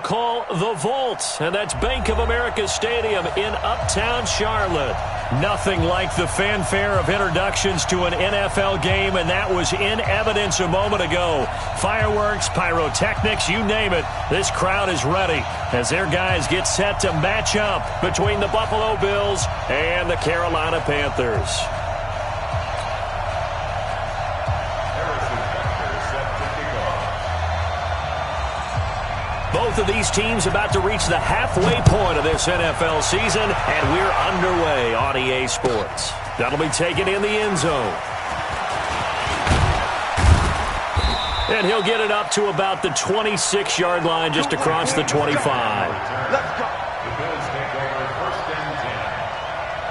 call the Vault, and that's Bank of America Stadium in Uptown Charlotte. Nothing like the fanfare of introductions to an NFL game, and that was in evidence a moment ago. Fireworks, pyrotechnics, you name it. This crowd is ready as their guys get set to match up between the Buffalo Bills and the Carolina Panthers. Both of these teams about to reach the halfway point of this NFL season, and we're underway on EA Sports. That'll be taken in the end zone. And he'll get it up to about the 26-yard line just across the 25. Let's go. The Bills take over first and 10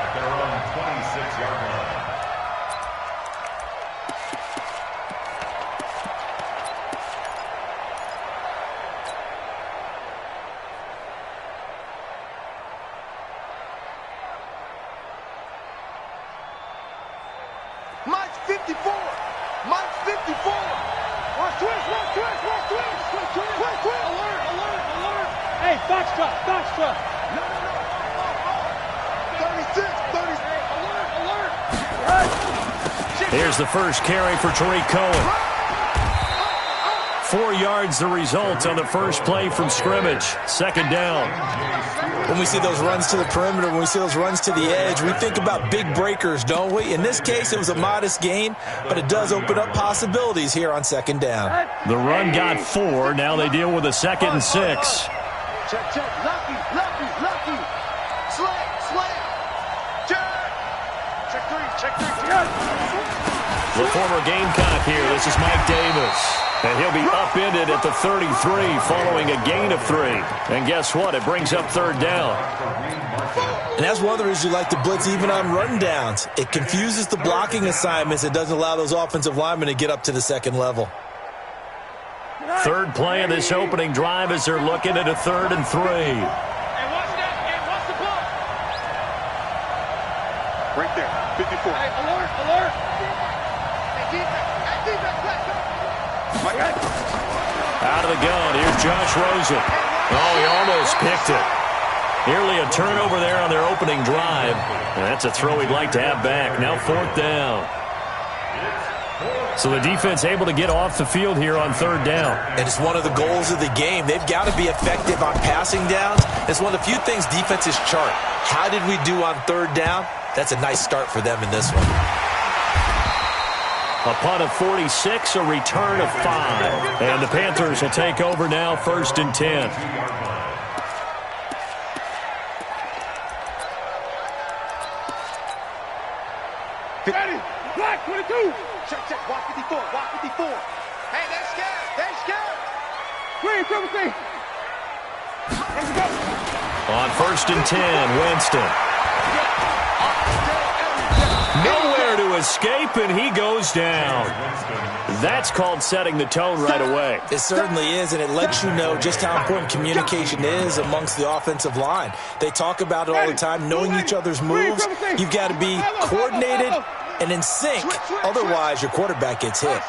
at their own 26-yard line. Mike's 54. Mike's 54. Watch twist, watch twist, watch twist. Twist, twist. Alert, alert, alert. Hey, foxtrot, foxtrot. No. 36, 30. Hey, alert, alert. Right. Here's the first carry for Tariq Cohen. 4 yards the result on the first play from scrimmage. Second down. When we see those runs to the perimeter, when we see those runs to the edge, we think about big breakers, don't we? In this case, it was a modest gain, but it does open up possibilities here on second down. The run got 4. Now they deal with a 2nd and 6. Check. Lucky. Slam. Check 3. The former Gamecock here. This is Mike Davis. And he'll be upended at the 33 following a gain of 3. And guess what? It brings up third down. And that's one of the reasons you like to blitz even on run downs. It confuses the blocking assignments. It doesn't allow those offensive linemen to get up to the second level. Third play of this opening drive as they're looking at a 3rd and 3. Hey, watch that. Hey, watch the ball. Right there. 54. Hey, alert. Hey, defense, let's go. Out of the gun, here's Josh Rosen. Oh, he almost picked it. Nearly a turnover there on their opening drive. And that's a throw he'd like to have back. Now 4th down. So the defense able to get off the field here on 3rd down. And it's one of the goals of the game. They've got to be effective on passing downs. It's one of the few things defenses chart. How did we do on 3rd down? That's a nice start for them in this one. A punt of 46, a return of 5. And the Panthers will take over now, 1st and 10. Ready. Black 22. Check. Walk 54. Hey, they're scared. Green, triple C. Let's go. On 1st and 10, Winston. Nowhere to escape, and he goes down. That's called setting the tone right away. It certainly is, and it lets you know just how important communication is amongst the offensive line. They talk about it all the time, knowing each other's moves. You've got to be coordinated and in sync. Otherwise, your quarterback gets hit.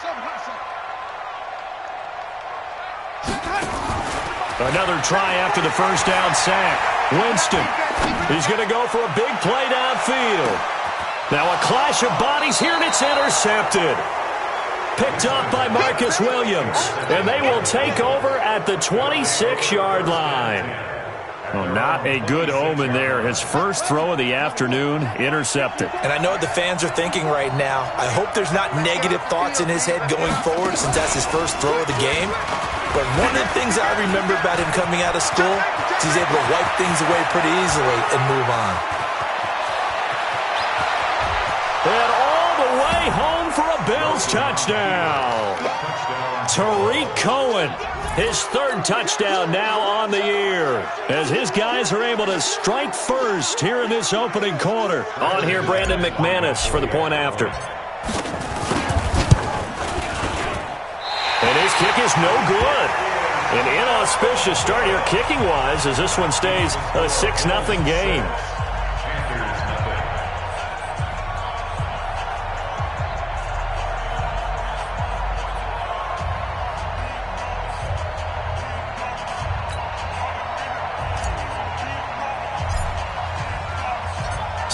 Another try after the first down sack. Winston. He's going to go for a big play downfield. Now a clash of bodies here, and it's intercepted. Picked up by Marcus Williams. And they will take over at the 26-yard line. Well, not a good omen there. His first throw of the afternoon intercepted. And I know what the fans are thinking right now. I hope there's not negative thoughts in his head going forward since that's his first throw of the game. But one of the things I remember about him coming out of school is he's able to wipe things away pretty easily and move on. And all the way home for a Bills touchdown. Tariq Cohen, his 3rd touchdown now on the year, as his guys are able to strike first here in this opening quarter. On here, Brandon McManus for the point after. And his kick is no good. An inauspicious start here kicking-wise as this one stays a 6-0 game.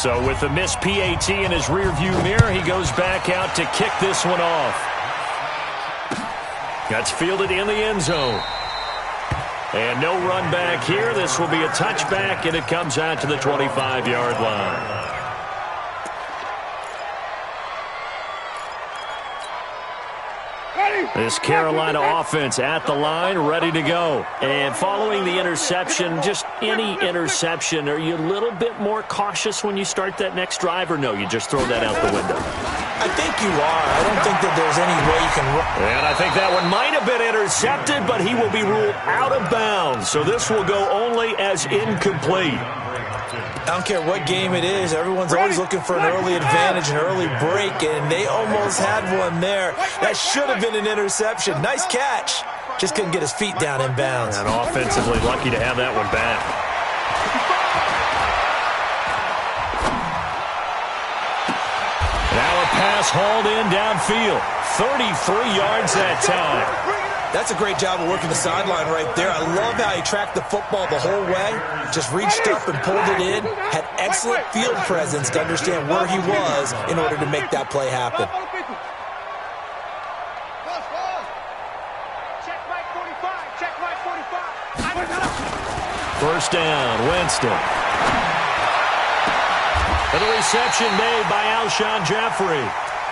So with the missed PAT in his rearview mirror, he goes back out to kick this one off. That's fielded in the end zone. And no run back here. This will be a touchback, and it comes out to the 25-yard line. This Carolina offense at the line, ready to go. And following the interception, just any interception, are you a little bit more cautious when you start that next drive, or no, you just throw that out the window? I think you are. I don't think that there's any way you can run. And I think that one might have been intercepted, but he will be ruled out of bounds. So this will go only as incomplete. I don't care what game it is. Everyone's always looking for an early advantage, an early break, and they almost had one there. That should have been an interception. Nice catch. Just couldn't get his feet down in bounds. And offensively lucky to have that one back. Now a pass hauled in downfield. 33 yards that time. That's a great job of working the sideline right there. I love how he tracked the football the whole way. Just reached up and pulled it in. Had excellent field presence to understand where he was in order to make that play happen. First down, Winston. And the reception made by Alshon Jeffrey.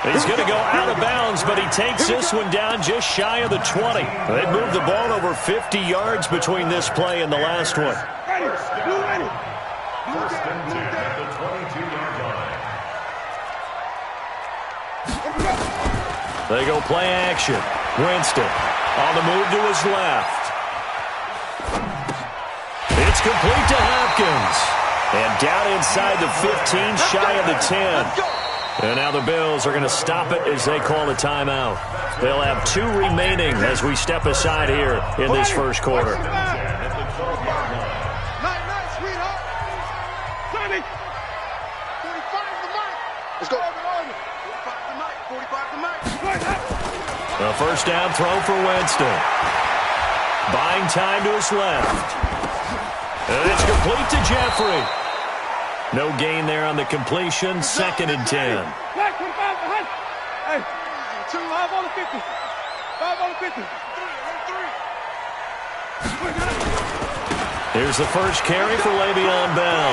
He's going to go out of bounds, but he takes this one down just shy of the 20. They moved the ball over 50 yards between this play and the last one. First and 10 at the 22-yard line. They go play action. Winston on the move to his left. It's complete to Hopkins. And down inside the 15, shy of the 10. And now the Bills are going to stop it as they call a timeout. They'll have 2 remaining as we step aside here in this first quarter. A first down throw for Winston. Buying time to his left. And it's complete to Jeffrey. No gain there on the completion. 2nd and 10. Hey, 5 on the 50. 5 on the 50. Here's the first carry for Le'Veon Bell.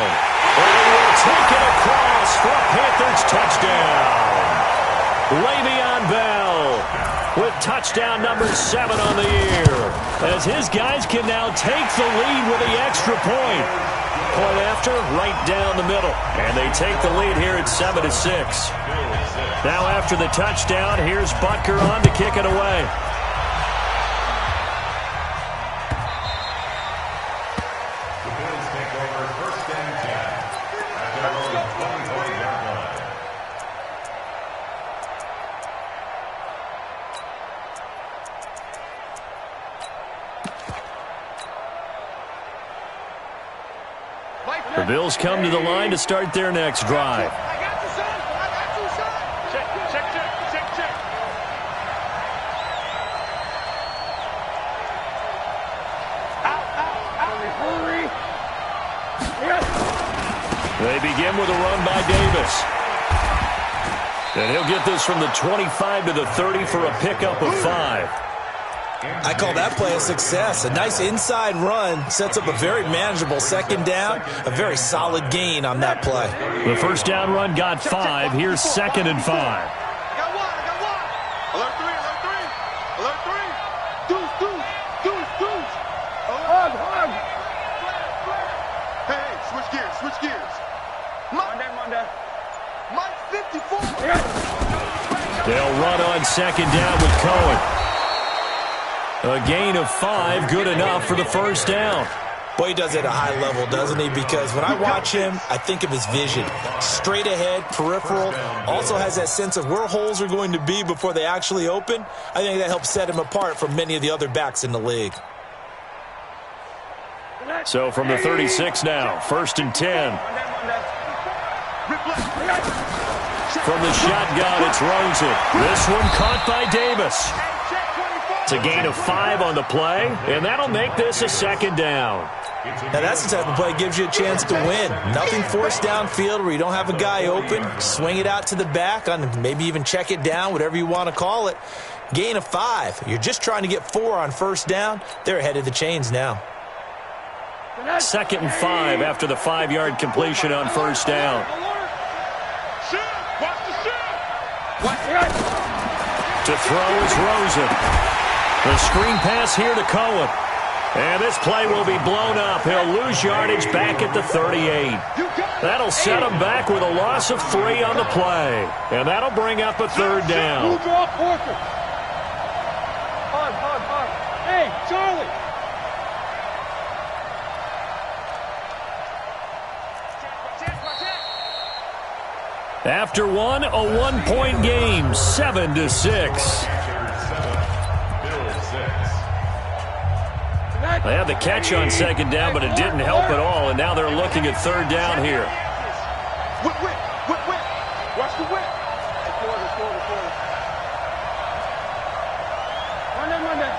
And he will take it across for a Panthers touchdown. Le'Veon Bell with touchdown number 7 on the year, as his guys can now take the lead with the extra point. Point after, right down the middle. And they take the lead here at 7-6. Now after the touchdown, here's Butker on to kick it away. The Bills take over first and 10 at their own 24-yard line. The Bills come to the line to start their next drive. I got you, son. I got you, son. Check. Out. Hurry. They begin with a run by Davis. And he'll get this from the 25 to the 30 for a pickup of 5. I call that play a success. A nice inside run sets up a very manageable 2nd down. A very solid gain on that play. The first down run got 5. Here's 2nd and 5. I got one. Alert 3. Deuce. Hug. Hey, switch gears. Monday. Mike 54. They'll run on 2nd down with Cohen. A gain of 5, good enough for the first down. Boy, he does it at a high level, doesn't he? Because when I watch him, I think of his vision. Straight ahead, peripheral, also has that sense of where holes are going to be before they actually open. I think that helps set him apart from many of the other backs in the league. So from the 36 now, 1st and 10. From the shotgun, it's Rosen. This one caught by Davis. It's a gain of 5 on the play, and that'll make this a 2nd down. Now, that's the type of play that gives you a chance to win. Nothing forced downfield where you don't have a guy open. Swing it out to the back, on maybe even check it down, whatever you want to call it. Gain of 5. You're just trying to get 4 on first down. They're ahead of the chains now. 2nd and 5 after the 5-yard completion on first down. To throw is Rosen. The screen pass here to Cohen. And this play will be blown up. He'll lose yardage back at the 38. That'll set him back with a loss of 3 on the play. And that'll bring up a 3rd down. Hard. Hey, Charlie. After one, a 1-point game, 7-6. They had the catch on 2nd down, but it didn't help at all, and now they're looking at 3rd down here. Whip. Watch the whip. Run that.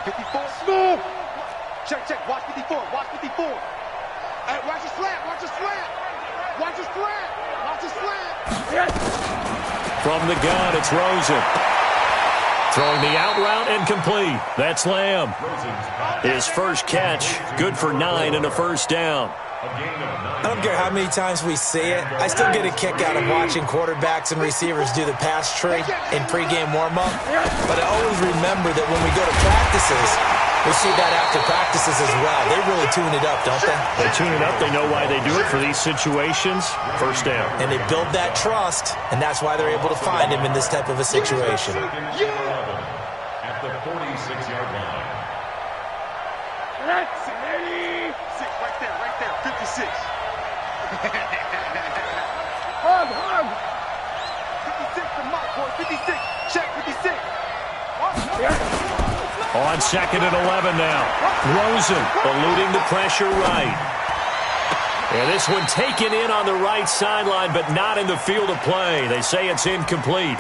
54. Smooth. Check. Watch 54. Hey, watch the slant. From the gun, it's Rosen. Throwing the out route and complete. That's Lamb. His first catch, good for 9 and a 1st down. I don't care how many times we see it. I still get a kick out of watching quarterbacks and receivers do the pass tree in pregame warm-up. But I always remember that when we go to practices, we see that after practices as well. They really tune it up, don't they? They tune it up. They know why they do it for these situations. First down. And they build that trust, and that's why they're able to find him in this type of a situation. At the 46-yard line. That's 86. Right there. 56. Hug. 56 to Mike, boy. 56. Check 56. On 2nd and 11 now. Rosen eluding the pressure right. And this one taken in on the right sideline, but not in the field of play. They say it's incomplete.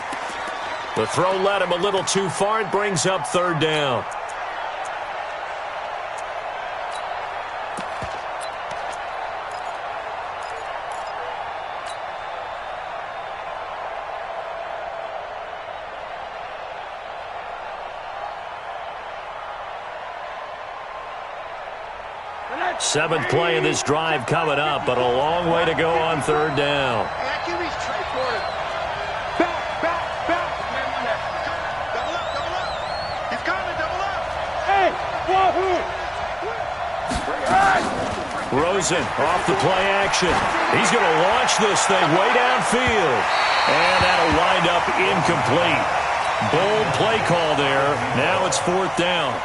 The throw led him a little too far. It brings up 3rd down. Seventh play of this drive coming up, but a long way to go on 3rd down. Back. Double up. He's coming, double up. Hey, wahoo! Rosen off the play action. He's going to launch this thing way downfield. And that'll wind up incomplete. Bold play call there. Now it's 4th down.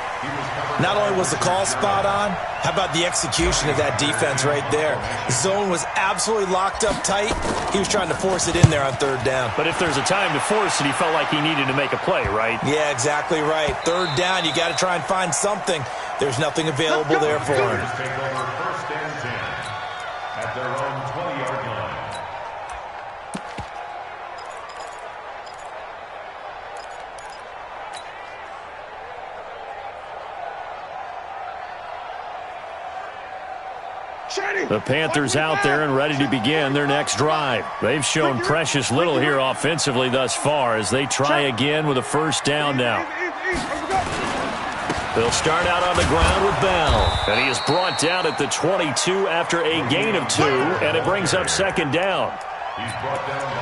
Not only was the call spot on, how about the execution of that defense right there? The zone was absolutely locked up tight. He was trying to force it in there on 3rd down. But if there's a time to force it, he felt like he needed to make a play, right? Yeah, exactly right. 3rd down, you got to try and find something. There's nothing available there for him. Take over 1st and 10 at their own 20-yard line. The Panthers out there and ready to begin their next drive. They've shown precious little here offensively thus far as they try again with a 1st down now. They'll start out on the ground with Bell. And he is brought down at the 22 after a gain of 2, and it brings up 2nd down.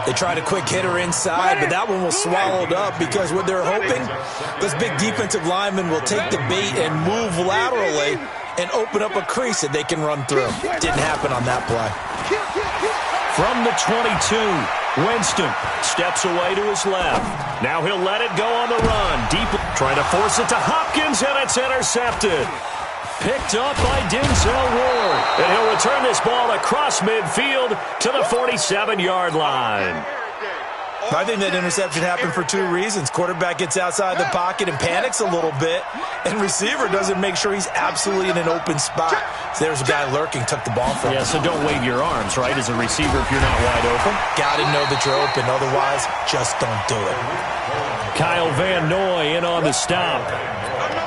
They tried a quick hitter inside, but that one was swallowed up because what they're hoping, this big defensive lineman will take the bait and move laterally and open up a crease that they can run through. Didn't happen on that play. From the 22, Winston steps away to his left. Now he'll let it go on the run. Deep, trying to force it to Hopkins, and it's intercepted. Picked up by Denzel Ward. And he'll return this ball across midfield to the 47-yard line. I think that interception happened for 2 reasons. Quarterback gets outside the pocket and panics a little bit, and receiver doesn't make sure he's absolutely in an open spot. So there's a guy lurking, took the ball from him. Yeah, so don't wave your arms, right, as a receiver if you're not wide open. Got to know that you're open. Otherwise, just don't do it. Kyle Van Noy in on the stop.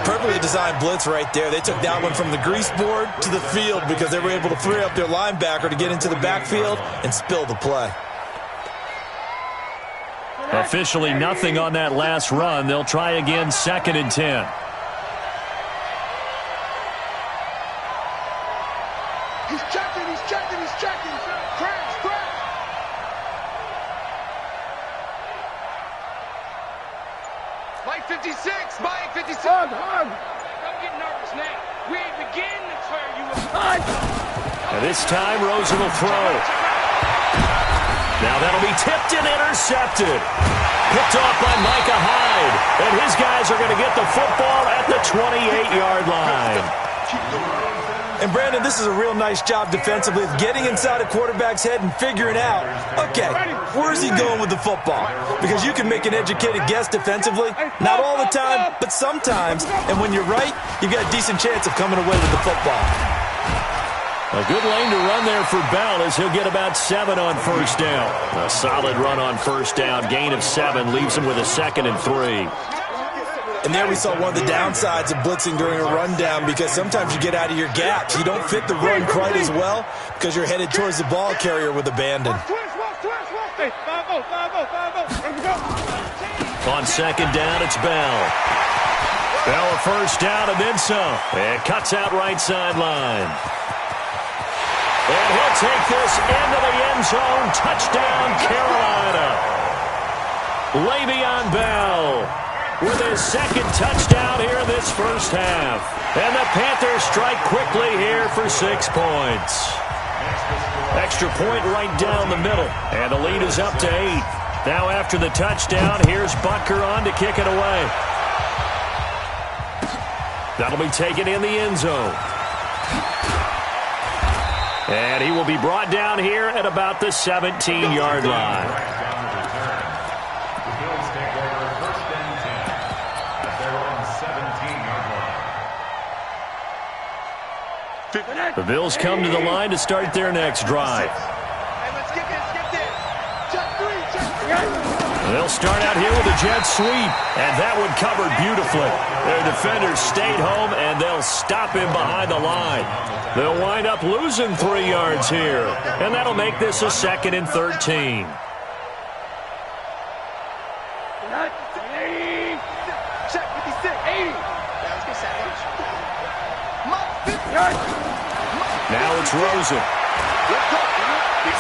Perfectly designed blitz right there. They took that one from the grease board to the field because they were able to free up their linebacker to get into the backfield and spill the play. Officially nothing on that last run. They'll try again, 2nd and 10. He's checking, he's checking, he's checking. Crash, crash. Mike 56, Mike 56. Hug. Don't get nervous now. We ain't begin to clear you up. And this time, Rosen will throw. Now that'll be tipped and intercepted. Picked off by Micah Hyde. And his guys are going to get the football at the 28-yard line. And, Brandon, this is a real nice job defensively of getting inside a quarterback's head and figuring out, okay, where's he going with the football? Because you can make an educated guess defensively, not all the time, but sometimes. And when you're right, you've got a decent chance of coming away with the football. A good lane to run there for Bell as he'll get about 7 on first down. A solid run on first down. Gain of 7 leaves him with a 2nd and 3. And there we saw one of the downsides of blitzing during a rundown because sometimes you get out of your gaps. You don't fit the run quite as well because you're headed towards the ball carrier with abandon. On 2nd down, it's Bell. Bell a first down and then some. And cuts out right sideline. And he'll take this into the end zone. Touchdown, Carolina. Le'Veon Bell with his 2nd touchdown here in this first half. And the Panthers strike quickly here for 6 points. Extra point right down the middle. And the lead is up to 8. Now after the touchdown, here's Butker on to kick it away. That'll be taken in the end zone. And he will be brought down here at about the 17-yard line. The Bills take over 1st and 10 at their own 17-yard line. The Bills come to the line to start their next drive. Hey, let's get this, get this. Check 3, check 3. They'll start out here with a jet sweep, and that one covered beautifully. Their defenders stayed home, and they'll stop him behind the line. They'll wind up losing 3 yards here, and that'll make this a 2nd and 13. Check 56, 80. Let's get savage. Now it's Rosen.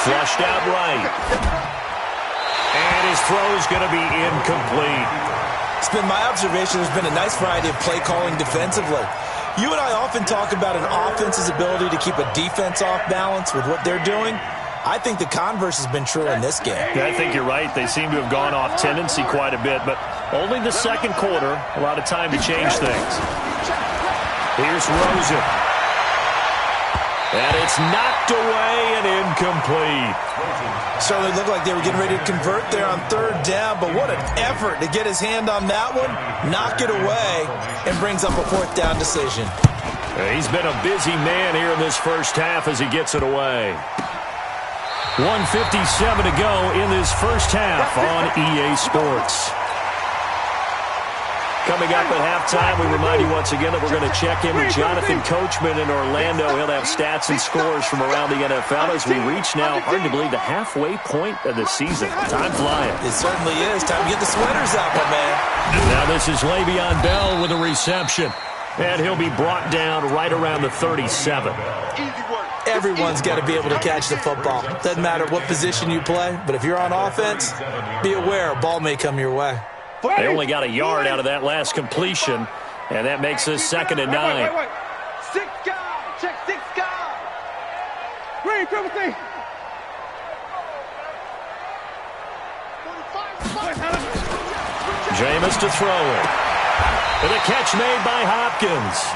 Flushed out right. And his throw's going to be incomplete. It's been my observation there's been a nice variety of play calling defensively. You and I often talk about an offense's ability to keep a defense off balance with what they're doing. I think the converse has been true in this game. Yeah, I think you're right. They seem to have gone off tendency quite a bit, but only the 2nd quarter, a lot of time to change things. Here's Rosen. And it's knocked away and incomplete. Certainly looked like they were getting ready to convert there on 3rd down, but what an effort to get his hand on that one, knock it away, and brings up a 4th down decision. He's been a busy man here in this first half as he gets it away. 1:57 to go in this first half on EA Sports. Coming up at halftime, we remind you once again that we're going to check in with Jonathan Coachman in Orlando. He'll have stats and scores from around the NFL as we reach now, hard to believe, the halfway point of the season. Time flying. It certainly is. Time to get the sweaters out, my man. Now this is Le'Veon Bell with a reception. And he'll be brought down right around the 37. Everyone's got to be able to catch the football. Doesn't matter what position you play, but if you're on offense, be aware a ball may come your way. They only got a yard out of that last completion, and that makes us 2nd and 9. Wait. 6 guys. Check 6 guys. Green, triple T. Jameis to throw it. And a catch made by Hopkins.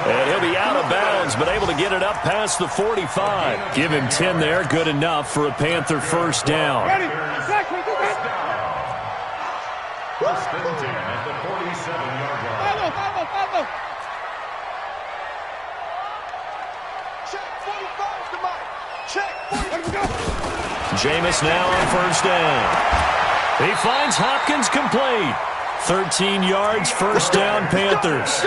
And he'll be out of bounds, but able to get it up past the 45. Give him 10 there, good enough for a Panther first down. Ready. 1st and 10 at the 47-yard line. Follow. Check 45 to Mike. Check 45. Jameis now on first down. He finds Hopkins complete. 13 yards, first down, Panthers.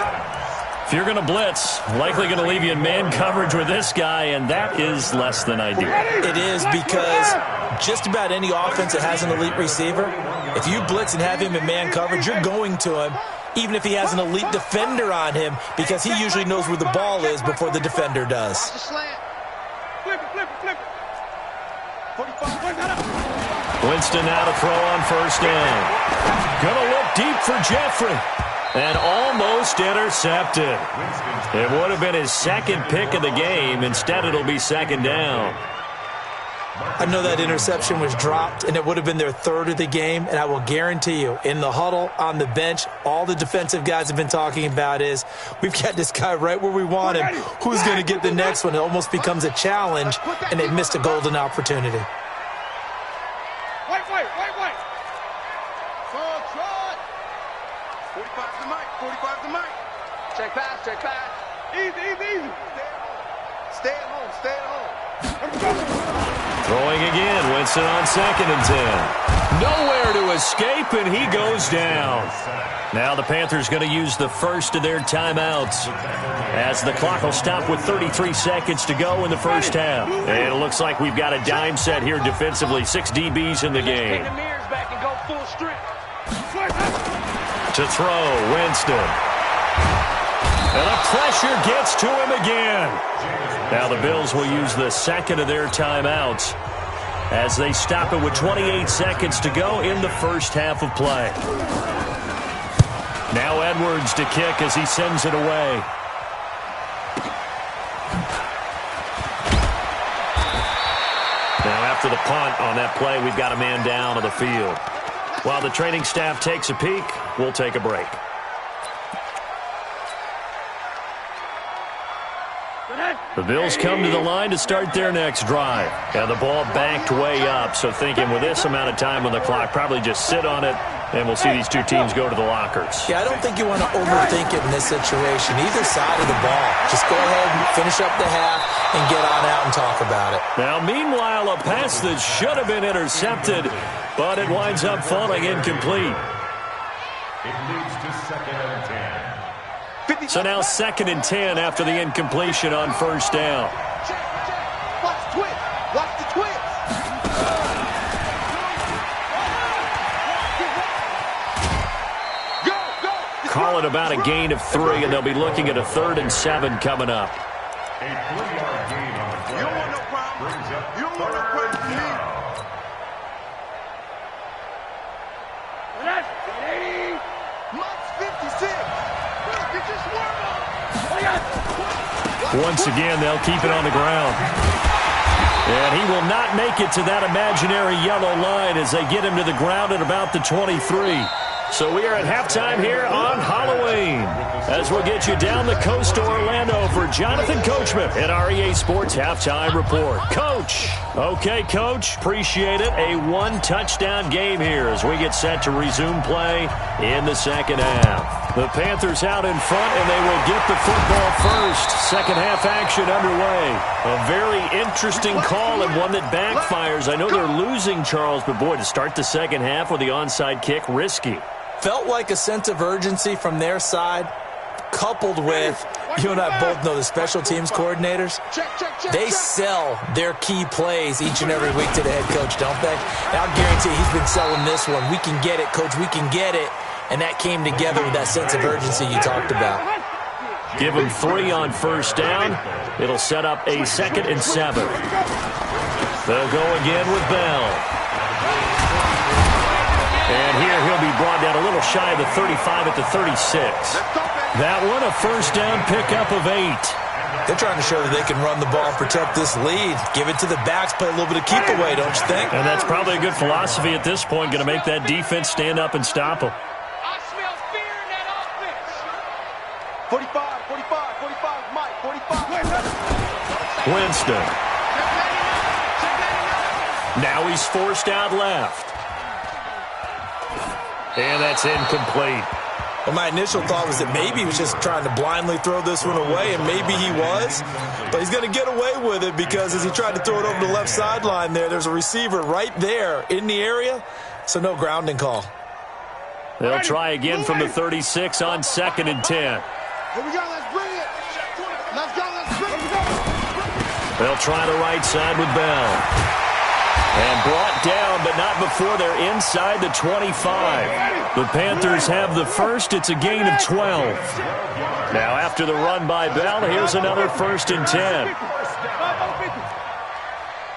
you're going to blitz, likely going to leave you in man coverage with this guy, and that is less than ideal. It is, because just about any offense that has an elite receiver, if you blitz and have him in man coverage, you're going to him, even if he has an elite defender on him, because he usually knows where the ball is before the defender does. Flip it. 45. Winston now to throw on first down. Gonna look deep for Jeffrey. And almost intercepted. It would have been his second pick of the game. Instead, it'll be second down. I know that interception was dropped, and it would have been their third of the game, and I will guarantee you, in the huddle, on the bench, all the defensive guys have been talking about is, we've got this guy right where we want him. Who's going to get the next one? It almost becomes a challenge, and they missed a golden opportunity. Wait. Trot. 45 to Mike. Check pass. Easy. Stay at home. Throwing again, Winston on 2nd and 10. Nowhere to escape, and he goes down. Now the Panthers going to use the first of their timeouts, as the clock will stop with 33 seconds to go in the first half. And it looks like we've got a dime set here defensively. 6 DBs in the game. Take the mirrors back and go full strength. To throw, Winston. And the pressure gets to him again. Now the Bills will use the second of their timeouts as they stop it with 28 seconds to go in the first half of play. Now Edwards to kick as he sends it away. Now after the punt on that play, we've got a man down on the field. While the training staff takes a peek, we'll take a break. The Bills come to the line to start their next drive. And the ball backed way up, so thinking with this amount of time on the clock, probably just sit on it, and we'll see these two teams go to the lockers. Yeah, I don't think you want to overthink it in this situation. Either side of the ball. Just go ahead and finish up the half and get on out and talk about it. Now, meanwhile, a pass that should have been intercepted, but it winds up falling incomplete. It leads to 2nd and 10. So now 2nd and 10 after the incompletion on first down. Watch the twist. Go. Call it about a gain of 3, and they'll be looking at a 3rd and 7 coming up. A 3-yard gain on the play. You don't want no problem. Brings up You don't want no problem from me. Mike's 56. Get your swerve on. Once again, they'll keep it on the ground. And he will not make it to that imaginary yellow line as they get him to the ground at about the 23. So we are at halftime here on Halloween, as we'll get you down the coast to Orlando for Jonathan Coachman at our EA Sports Halftime Report. Coach. Okay, Coach. Appreciate it. A 1-touchdown game here as we get set to resume play in the second half. The Panthers out in front, and they will get the football first. Second half action underway. A very interesting call and one that backfires. I know they're losing, Charles, but boy, to start the second half with the onside kick, risky. Felt like a sense of urgency from their side, coupled with, you and I both know the special teams coordinators, they sell their key plays each and every week to the head coach, don't they? And I'll guarantee he's been selling this one. We can get it, coach, we can get it. And that came together with that sense of urgency you talked about. Give him 3 on first down. It'll set up a 2nd and 7. They'll go again with Bell. And here he'll be brought down a little shy of the 35 at the 36. That one a first down pickup of 8. They're trying to show that they can run the ball and protect this lead. Give it to the backs, play a little bit of keep away, don't you think? And that's probably a good philosophy at this point, going to make that defense stand up and stop them. I smell fear in that offense. 45, Mike, 45. Winston. Now he's forced out left. And that's incomplete. Well, my initial thought was that maybe he was just trying to blindly throw this one away, and maybe he was. But he's going to get away with it because as he tried to throw it over the left sideline there's a receiver right there in the area, so no grounding call. They'll try again from the 36 on 2nd and 10. Here we go, let's bring it. Let's go, let's bring it. They'll try the right side with Bell. And brought down, but not before they're inside the 25. The Panthers have the first. It's a gain of 12. Now, after the run by Bell, here's another 1st and 10.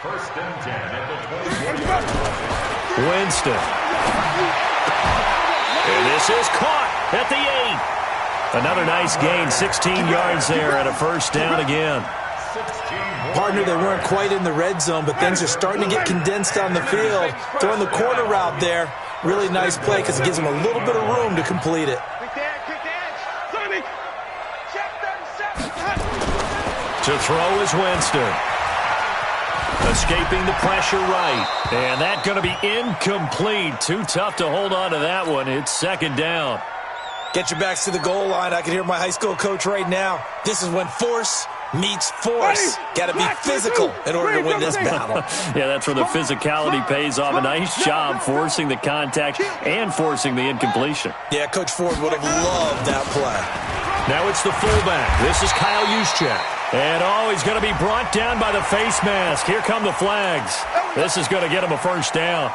First and 10 at the 24-yard line. Winston. And this is caught at the 8. Another nice gain, 16 yards there and a 1st down again. Partner, they weren't quite in the red zone, but things are starting to get condensed on the field. Throwing the corner route there, really nice play because it gives them a little bit of room to complete it. To throw is Winston. Escaping the pressure right. And that's going to be incomplete. Too tough to hold on to that one. It's 2nd down. Get your backs to the goal line. I can hear my high school coach right now. This is when force meets force. Got to be physical in order to win this battle. Yeah, that's where the physicality pays off. A nice job forcing the contact and forcing the incompletion. Yeah, Coach Ford would have loved that play. Now it's the fullback. This is Kyle Juszczyk. And, he's going to be brought down by the face mask. Here come the flags. This is going to get him a 1st down.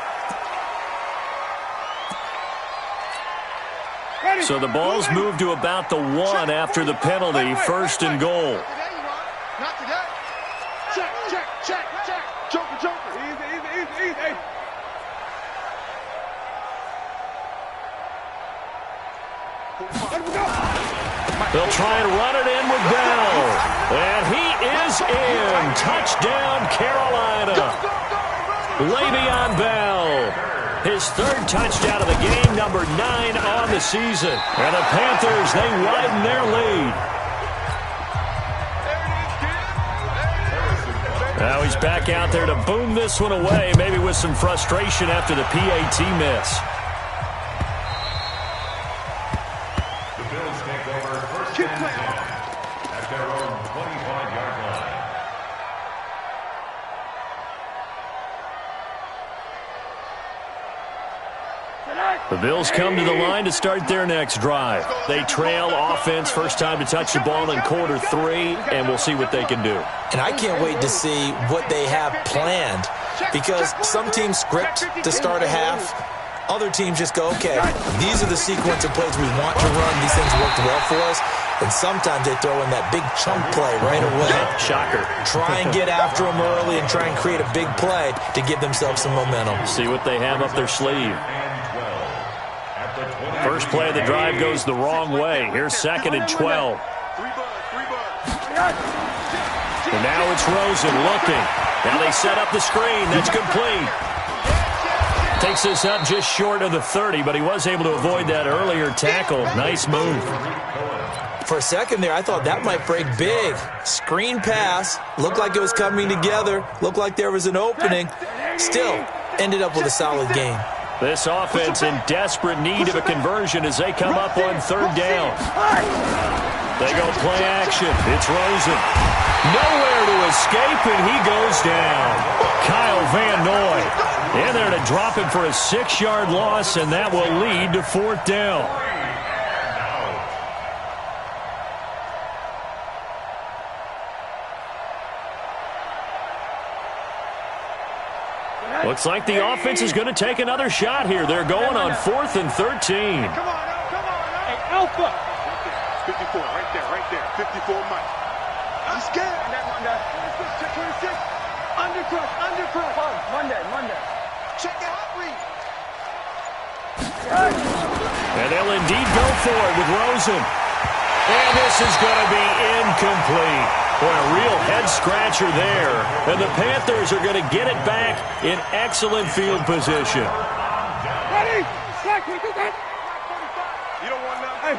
So the ball's moved to about the 1 after the penalty. 1st and goal. Not today. Check. Joker. Easy. They'll try and run it in with Bell. And he is in. Touchdown, Carolina. Le'Veon Bell. His 3rd touchdown of the game, number 9 on the season. And the Panthers, they widen their lead. Now he's back out there to boom this one away, maybe with some frustration after the PAT miss. The Bills take over 1st and 10 at their own 25-yard line. The Bills come to the line to start their next drive. They trail offense, first time to touch the ball in quarter 3, and we'll see what they can do. And I can't wait to see what they have planned, because some teams script to start a half. Other teams just go, okay, these are the sequence of plays we want to run. These things worked well for us. And sometimes they throw in that big chunk play right away. Shocker. Try and get after them early and try and create a big play to give themselves some momentum. See what they have up their sleeve. First play of the drive goes the wrong way. Here's 2nd and 12. And now it's Rosen looking. Now they set up the screen. That's complete. Takes this up just short of the 30, but he was able to avoid that earlier tackle. Nice move. For a second there, I thought that might break big. Screen pass. Looked like it was coming together. Looked like there was an opening. Still, ended up with a solid game. This offense in desperate need of a conversion as they come up on 3rd down. They go play action. It's Rosen. Nowhere to escape, and he goes down. Kyle Van Noy in there to drop him for a 6-yard loss, and that will lead to 4th down. Looks like the offense is going to take another shot here. They're going on 4th and 13. Come on now. Hey, Alpha. 54, right there. 54 Mike. He's scared. Monday. 26. Undercross. Monday. Check the hot read. And they'll indeed go for it with Rosen. And this is going to be incomplete. Boy, a real head-scratcher there. And the Panthers are going to get it back in excellent field position. Ready? Strike. You don't want nothing. Hey,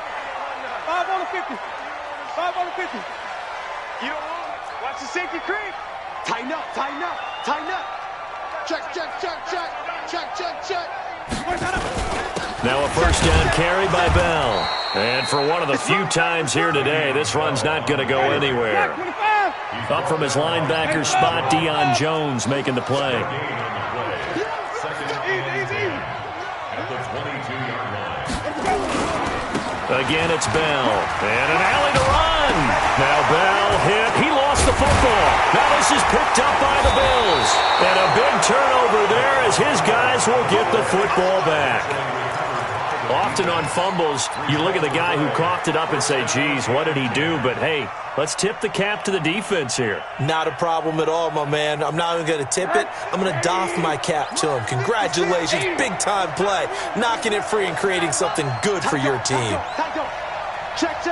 5 on the 50. 5 on the 50. You don't want it. Watch the safety creep. Tighten up. Check. Now a 1st down carry by Bell. And for one of the few times here today, this run's not going to go anywhere. Up from his linebacker spot, Deion Jones making the play. Again, it's Bell. And an alley to run. Now Bell hit. He lost the football. Now this is picked up by the Bills. And a big turnover there as his guys will get the football back. Often on fumbles, you look at the guy who coughed it up and say, geez, what did he do? But, hey, let's tip the cap to the defense here. Not a problem at all, my man. I'm not even going to tip it. I'm going to doff my cap to him. Congratulations. Big-time play. Knocking it free and creating something good for your team. Check.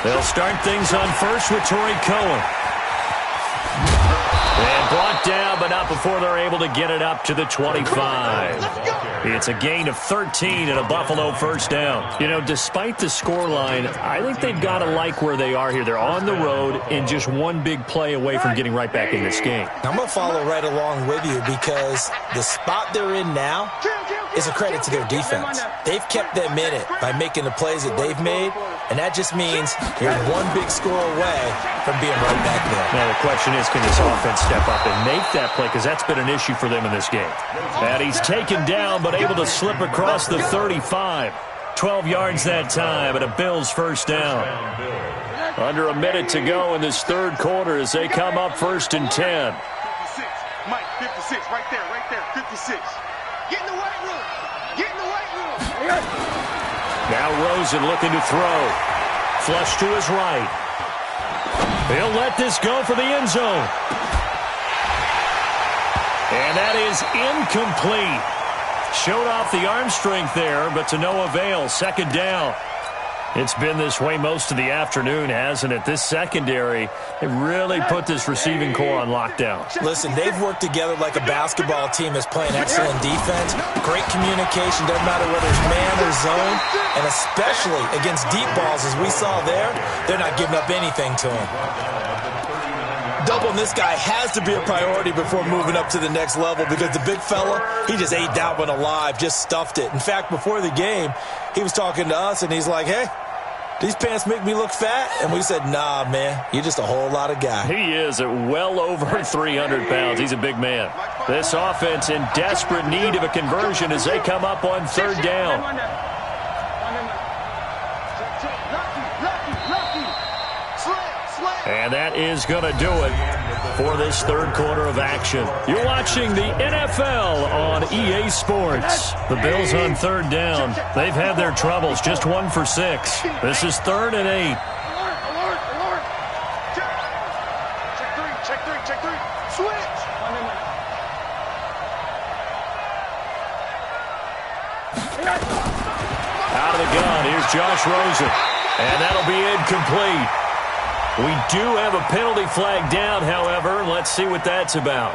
They'll start things on first with Torrey Cohen. And brought down, but not before they're able to get it up to the 25. It's a gain of 13 and a Buffalo first down. You know, despite the scoreline, I think they've got to like where they are here. They're on the road and just one big play away from getting right back in this game. I'm going to follow right along with you because the spot they're in now is a credit to their defense. They've kept them in it by making the plays that they've made, and that just means you're one big score away from being right back there. Now the question is, can this offense step up and make that play? Because that's been an issue for them in this game. And he's taken down, but able to slip across the 35. 12 yards that time, and a Bills first down. Under a minute to go in this third quarter as they come up first and 10. 56. Mike, 56. Right there. 56. Get in the weight room. Now Rosen looking to throw. Flush to his right. He'll let this go for the end zone. And that is incomplete. Showed off the arm strength there, but to no avail. Second down. It's been this way most of the afternoon, hasn't it? This secondary, they really put this receiving core on lockdown. Listen, they've worked together like a basketball team that's playing excellent defense. Great communication, doesn't matter whether it's man or zone. And especially against deep balls, as we saw there, they're not giving up anything to him. Doubling this guy has to be a priority before moving up to the next level because the big fella, he just ate that one alive, just stuffed it. In fact, before the game, he was talking to us, and he's like, hey, these pants make me look fat? And we said, nah, man, you're just a whole lot of guy. He is at well over 300 pounds. He's a big man. This offense in desperate need of a conversion as they come up on third down. And that is going to do it for this third quarter of action. You're watching the NFL on EA Sports. The Bills on third down. They've had their troubles, just 1 for 6. This is 3rd and 8. Alert. Check three. Switch. Out of the gun, here's Josh Rosen. And that'll be incomplete. We do have a penalty flag down, however. Let's see what that's about.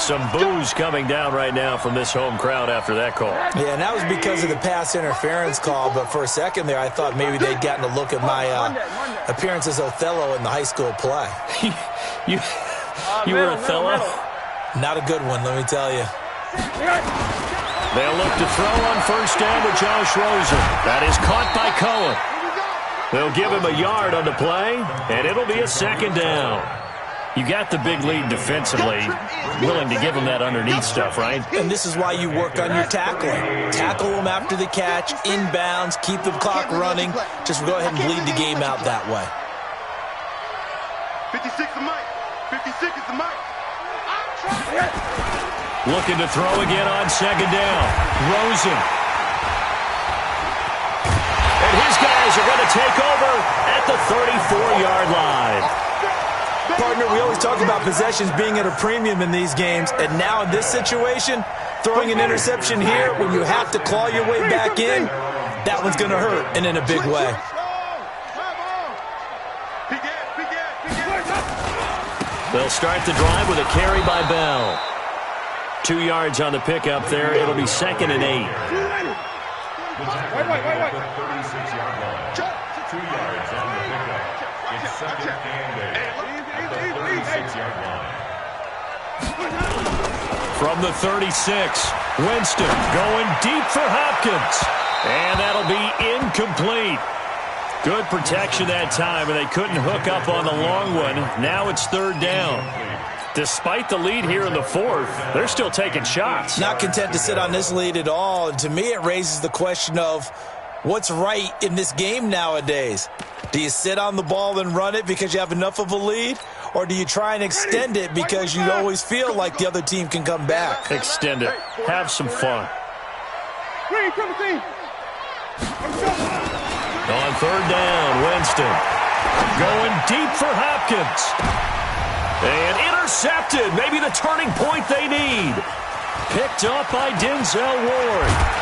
Some boos coming down right now from this home crowd after that call. Yeah, and that was because of the pass interference call, but for a second there, I thought maybe they'd gotten a look at my appearance as Othello in the high school play. You were Othello? Not a good one, let me tell you. They'll look to throw on first down with Josh Rosen. That is caught by Cohen. They'll give him a yard on the play, and it'll be a second down. You got the big lead defensively, willing to give him that underneath stuff, right? And this is why you work on your tackling. Tackle them after the catch, inbounds, keep the clock running. Just go ahead and bleed the game out that way. 56 is Mike. 56 is the Mike. Looking to throw again on second down. Rosen. And his guys are going to take over at the 34-yard line. Partner, we always talk about possessions being at a premium in these games, and now in this situation, throwing an interception here when you have to claw your way back in, that one's going to hurt, and in a big way. They'll start the drive with a carry by Bell. 2 yards on the pickup there. It'll be 2nd and 8. The tackle at the 36-yard line. 2 yards on the pickup. It's 2nd and 8 at the 36-yard line. From the 36, Winston going deep for Hopkins. And that'll be incomplete. Good protection that time, and they couldn't hook up on the long one. Now it's 3rd down. Despite the lead here in the 4th, they're still taking shots. Not content to sit on this lead at all. And to me, it raises the question of, What's right in this game nowadays? Do you sit on the ball and run it because you have enough of a lead? Or do you try and extend it because you always feel like the other team can come back? Extend it. Have some fun. On third down, Winston. Going deep for Hopkins. And intercepted. Maybe the turning point they need. Picked up by Denzel Ward.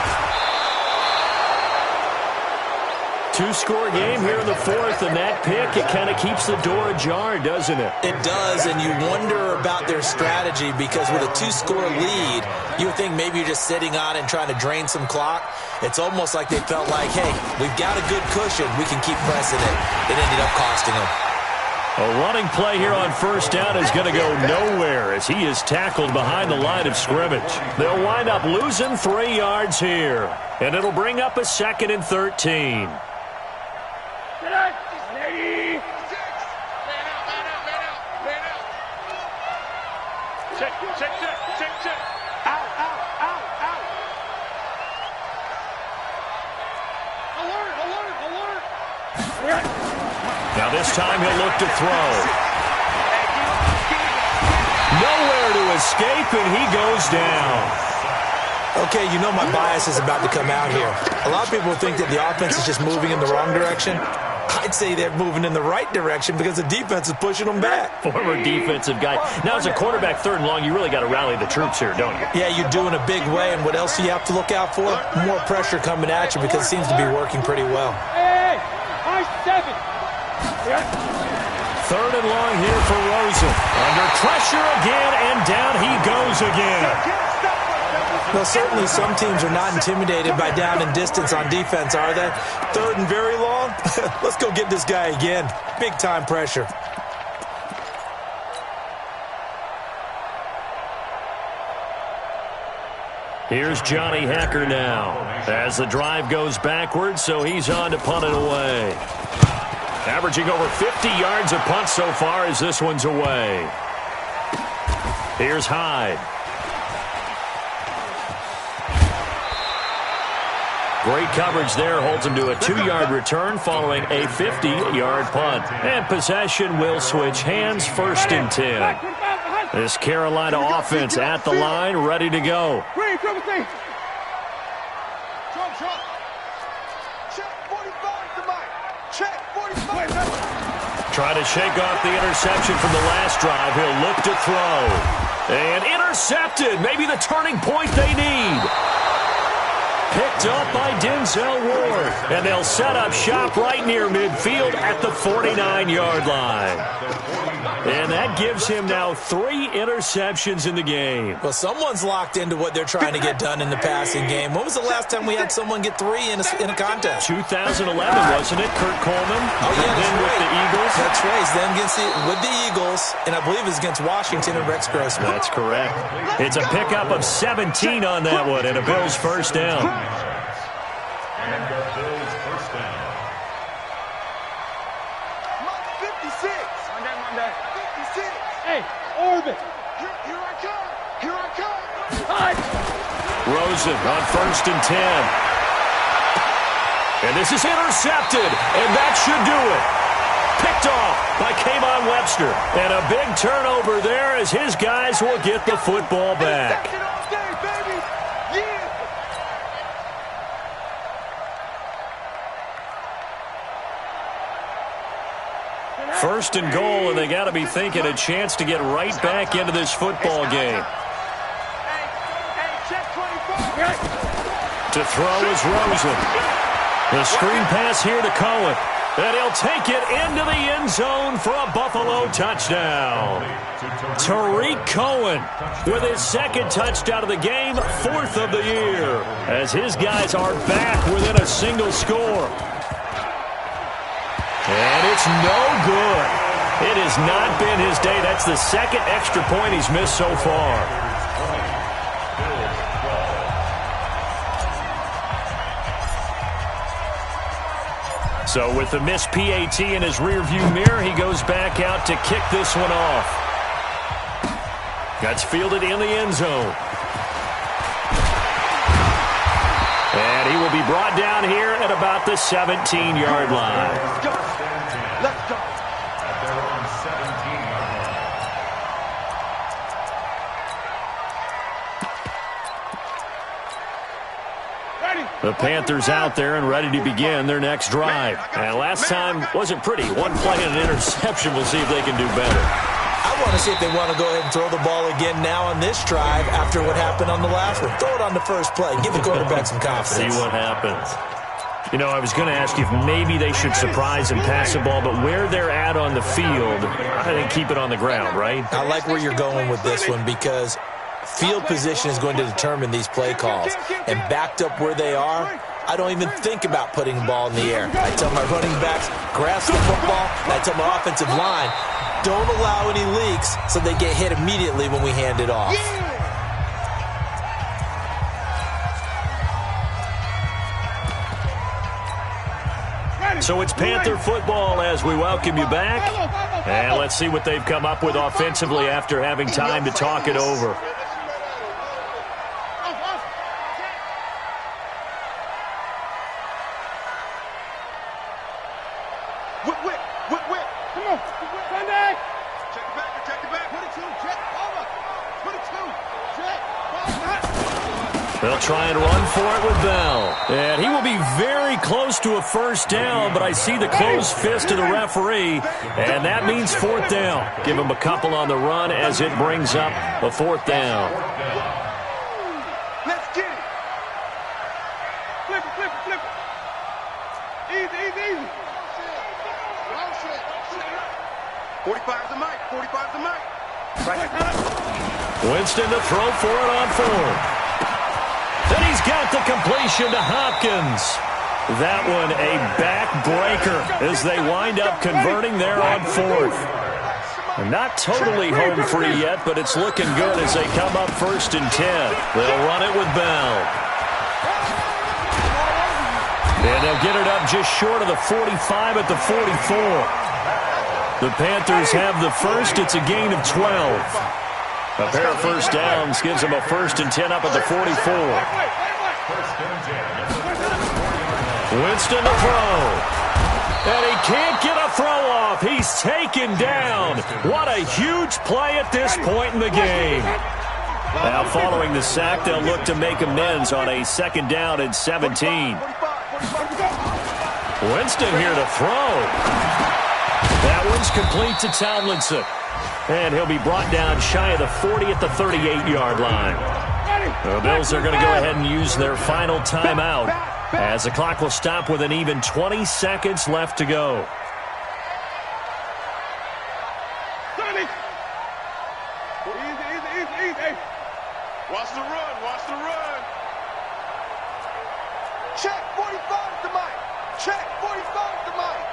Two-score game here in the fourth, and that pick, it kind of keeps the door ajar, doesn't it? It does, and you wonder about their strategy because with a two-score lead, you would think maybe you're just sitting on and trying to drain some clock. It's almost like they felt like, hey, we've got a good cushion. We can keep pressing it. It ended up costing them. A running play here on first down is going to go nowhere as he is tackled behind the line of scrimmage. They'll wind up losing 3 yards here, and it'll bring up a 2nd and 13. Check. Out. Alert. Now this time he'll look to throw. Nowhere to escape, and he goes down. Okay, you know my bias is about to come out here. A lot of people think that the offense is just moving in the wrong direction. I'd say they're moving in the right direction because the defense is pushing them back. Former defensive guy. Now, as a quarterback, 3rd and long, you really got to rally the troops here, don't you? Yeah, you're doing a big way, and what else do you have to look out for? More pressure coming at you because it seems to be working pretty well. Hey, 7. 3rd and long here for Rosen. Under pressure again, and down he goes again. Well, certainly some teams are not intimidated by down and distance on defense, are they? 3rd and very long? Let's go get this guy again. Big-time pressure. Here's Johnny Hekker now as the drive goes backwards, so he's on to punt it away. Averaging over 50 yards a punt so far as this one's away. Here's Hyde. Great coverage there, holds him to a 2-yard return following a 50-yard punt. And possession will switch hands, 1st and 10. This Carolina offense at the line, ready to go. Trying to shake off the interception from the last drive. He'll look to throw. And intercepted. Maybe the turning point they need. Picked up by Denzel Ward. And they'll set up shop right near midfield at the 49-yard line. And that gives him now 3 interceptions in the game. Well, someone's locked into what they're trying to get done in the passing game. When was the last time we had someone get 3 in a contest? 2011, wasn't it? Kurt Coleman. Oh, yeah, that's then right. with the Eagles. That's right. Then with the Eagles, and I believe it's against Washington and Rex Grossman. That's correct. It's a pickup of 17 on that one, and a Bills first down. And the Bills first down. 56. Monday. 56. Hey, Orbit. Here I come. Rosen on 1st and 10. And this is intercepted, and that should do it. Picked off by Kayvon Webster. And a big turnover there as his guys will get the football back. First and goal, and they got to be thinking a chance to get right back into this football game. To throw is Rosen. The screen pass here to Cohen. And he'll take it into the end zone for a Buffalo touchdown. Tariq Cohen with his 2nd touchdown of the game, 4th of the year, as his guys are back within a single score. And it's no good. It has not been his day. That's the 2nd extra point he's missed so far. So with the missed PAT in his rearview mirror, he goes back out to kick this one off. That's fielded in the end zone. And He will be brought down here at about the 17-yard line. Let's go. Let's go. At their own 17-yard line. The Panthers out there and ready to begin their next drive. And last time wasn't pretty. One play and an interception. We'll see if they can do better. I want to see if they want to go ahead and throw the ball again now on this drive after what happened on the last one. Throw it on the first play. Give the quarterback some confidence. See what happens. You know, I was going to ask you if maybe they should surprise and pass the ball, but where they're at on the field, I think keep it on the ground, right? I like where you're going with this one because field position is going to determine these play calls. And backed up where they are, I don't even think about putting the ball in the air. I tell my running backs, grasp the football, and I tell my offensive line, don't allow any leaks so they get hit immediately when we hand it off. So it's Panther football as we welcome you back. And let's see what they've come up with offensively after having time to talk it over. They'll try and run for it with Bell. And he will be very close to a first down, but I see the closed fist of the referee, and that means fourth down. Give him a couple on the run as it brings up a fourth down. Let's get it. Flip it, flip it, flip it. Easy, easy, easy. 45's the mic, 45's the mic. Winston to throw for it on fourth. Then he's got the completion to Hopkins. That one a backbreaker as they wind up converting there on fourth. Not totally home free yet, but it's looking good as they come up 1st and 10. They'll run it with Bell. And they'll get it up just short of the 45 at the 44. The Panthers have the first. It's a gain of 12. A pair of first downs gives them a 1st and 10 up at the 44. Winston to throw. And he can't get a throw off. He's taken down. What a huge play at this point in the game. Now following the sack, they'll look to make amends on a 2nd down and 17. Winston here to throw. That one's complete to Tomlinson. And he'll be brought down shy of the 40 at the 38-yard line. The Bills are going to go ahead and use their final timeout as the clock will stop with an even 20 seconds left to go. Easy. Watch the run, watch the run. Check, 45 to Mike. Check, 45 to Mike.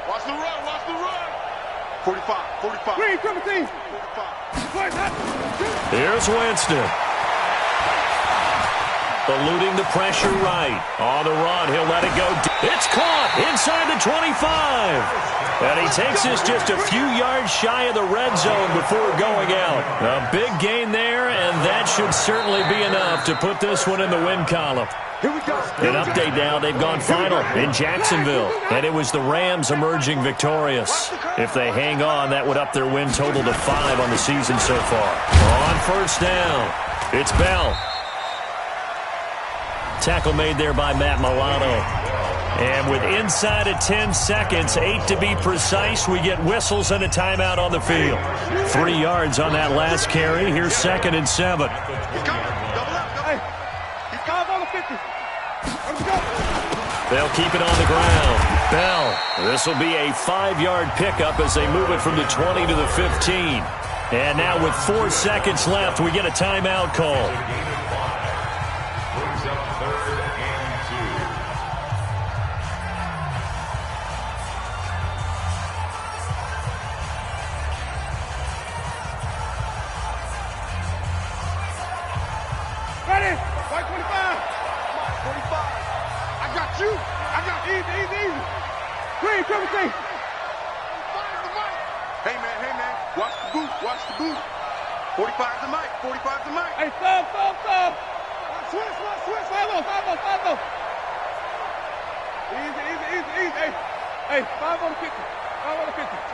Watch the run, watch the run. 45. Green, 17. 45. Here's Winston. Eluding the pressure right. On the run, he'll let it go. It's caught inside the 25. And he takes this just a few yards shy of the red zone before going out. A big gain there, and that should certainly be enough to put this one in the win column. An update now, they've gone final in Jacksonville, and it was the Rams emerging victorious. If they hang on, that would up their win total to 5 on the season so far. On first down, it's Bell. Tackle made there by Matt Milano. And with inside of 10 seconds, 8 to be precise, we get whistles and a timeout on the field. 3 yards on that last carry. Here's 2nd and 7. They'll keep it on the ground. Bell. This will be a 5-yard pickup as they move it from the 20 to the 15. And now with 4 seconds left, we get a timeout call. Brings up 3rd and 2. Ready? White 25. 45. I got you. I got easy. Green, 17. Hey, man. Watch the boot. 45's the mic. Hey, stop. Switch. 5-0. Easy. Hey, 5 on the 50. 5 on the 50.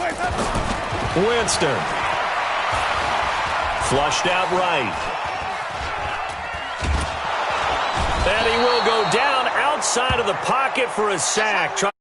Wait. Winston. Flushed out right. And he will go down outside of the pocket for a sack.